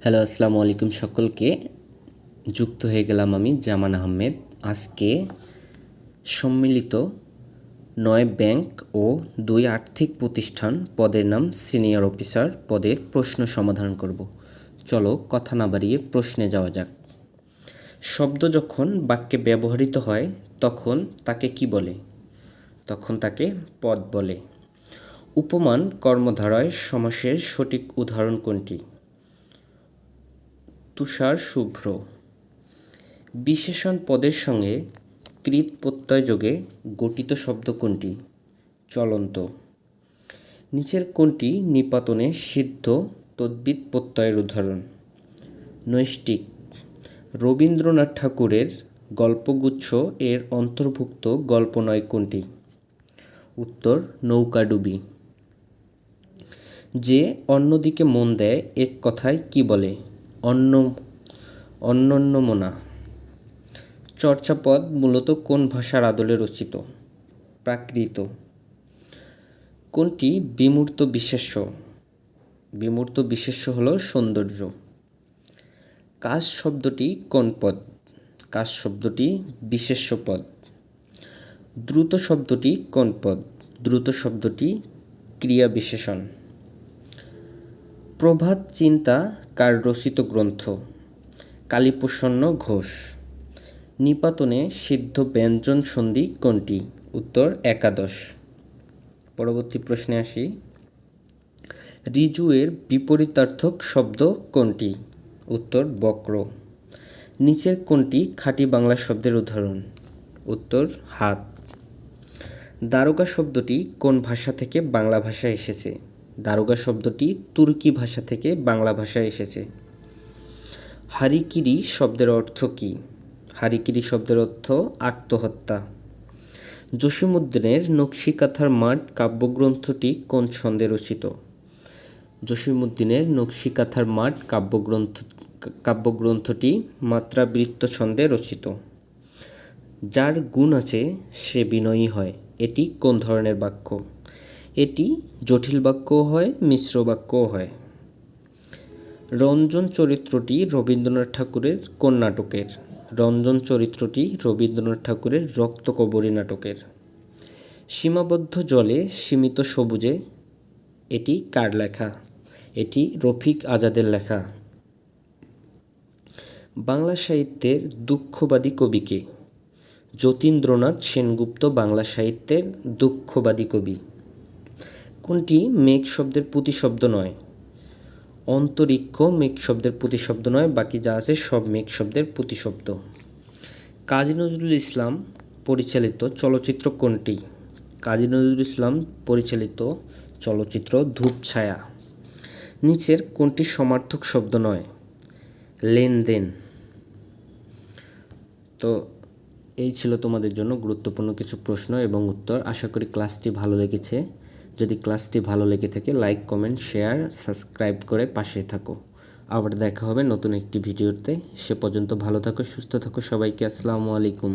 Hello, আসসালামু আলাইকুম সকলকে। যুক্ত হয়ে গেলাম আমি জামান আহমেদ। আজকে সম্মিলিত ৯ ব্যাংক ও ২ আর্থিক প্রতিষ্ঠান পদের নাম সিনিয়র অফিসার পদের প্রশ্ন সমাধান করব। চলো কথা না বাড়িয়ে প্রশ্নে যাওয়া যাক। শব্দ যখন বাক্যে ব্যবহৃত হয় তখন তাকে কি বলে? তখন তাকে পদ বলে। উপমান কর্মধারয় সমাসের সঠিক উদাহরণ কোনটি? তুষার শুভ্র। বিশেষণ পদের সঙ্গে কৃৎ প্রত্যয় যোগে গঠিত শব্দ কোনটি? চলন্ত। নিচের কোনটি নিপাতনে সিদ্ধ তদ্বিত প্রত্যয়ের উদাহরণ? নৈষ্টিক। রবীন্দ্রনাথ ঠাকুরের গল্পগুচ্ছ এর অন্তর্ভুক্ত গল্প নয় কোনটি? উত্তর নৌকাডুবি। যে অন্যদিকে মন দেয় এক কথায় কি বলে? অন্যন্যমনা। চর্যাপদ মূলত কোন ভাষার আদলে রচিত? প্রাকৃত। কোনটি বিমূর্ত বিশেষ্য? বিমূর্ত বিশেষ্য হল সৌন্দর্য। কাজ শব্দটি কোন পদ? কাজ শব্দটি বিশেষ্য পদ। দ্রুত শব্দটি কোন পদ? দ্রুত শব্দটি ক্রিয়া বিশেষণ। প্রভাত চিন্তা কার রচিত গ্রন্থ? কালীপ্রসন্ন ঘোষ। নিপাতনে সিদ্ধ ব্যঞ্জন সন্ধি কোনটি? উত্তর একাদশ। পরবর্তী প্রশ্নে আসি। ঋজু এর বিপরীতার্থক শব্দ কোনটি? উত্তর বক্র। নিচের কোনটি খাঁটি বাংলা শব্দের উদাহরণ? উত্তর হাত। দারোগা শব্দটি কোন ভাষা থেকে বাংলা ভাষায় এসেছে? দারোগা শব্দটি তুর্কি ভাষা থেকে বাংলা ভাষায় এসেছে। হারিকিরি শব্দের অর্থ কী? হারিকিরি শব্দের অর্থ আত্মহত্যা। জসীমউদ্দীনের নকশিকাঁথার মাঠ কাব্যগ্রন্থটি কোন ছন্দে রচিত? জসীমউদ্দীনের নকশিকাঁথার মাঠ কাব্যগ্রন্থটি মাত্রাবৃত্ত ছন্দে রচিত। যার গুণ আছে সে বিনয়ী হয়, এটি কোন ধরনের বাক্য? এটি জটিল বাক্যও হয়, মিশ্র বাক্যও হয়। রঞ্জন চরিত্রটি রবীন্দ্রনাথ ঠাকুরের কোন নাটকের? রঞ্জন চরিত্রটি রবীন্দ্রনাথ ঠাকুরের রক্তকরবী নাটকের। সীমাবদ্ধ জলে সীমিত সবুজে, এটি কার লেখা? এটি রফিক আজাদের লেখা। বাংলা সাহিত্যের দুঃখবাদী কবি কে? যতীন্দ্রনাথ সেনগুপ্ত বাংলা সাহিত্যের দুঃখবাদী কবি। কোনটি মেঘ শব্দের প্রতিশব্দ নয়? অন্তরিক্ষ মেঘ শব্দের প্রতিশব্দ নয়, বাকি যা আছে সব মেঘ শব্দের প্রতিশব্দ। কাজী নজরুল ইসলাম পরিচালিত চলচ্চিত্র কোনটি? কাজী নজরুল ইসলাম পরিচালিত চলচ্চিত্র ধূপছায়া। নিচের কোনটি সমার্থক শব্দ নয়? লেনদেন। তো এই ছিল তোমাদের জন্য গুরুত্বপূর্ণ কিছু প্রশ্ন এবং উত্তর। আশা করি ক্লাসটি ভালো লেগেছে। যদি ক্লাসটি ভালো লেগে থাকে লাইক, কমেন্ট, শেয়ার, সাবস্ক্রাইব করে পাশে থাকো। আবার দেখা হবে নতুন একটি ভিডিওতে। সে পর্যন্ত ভালো থাকো, সুস্থ থাকো। সবাইকে আসসালামু আলাইকুম।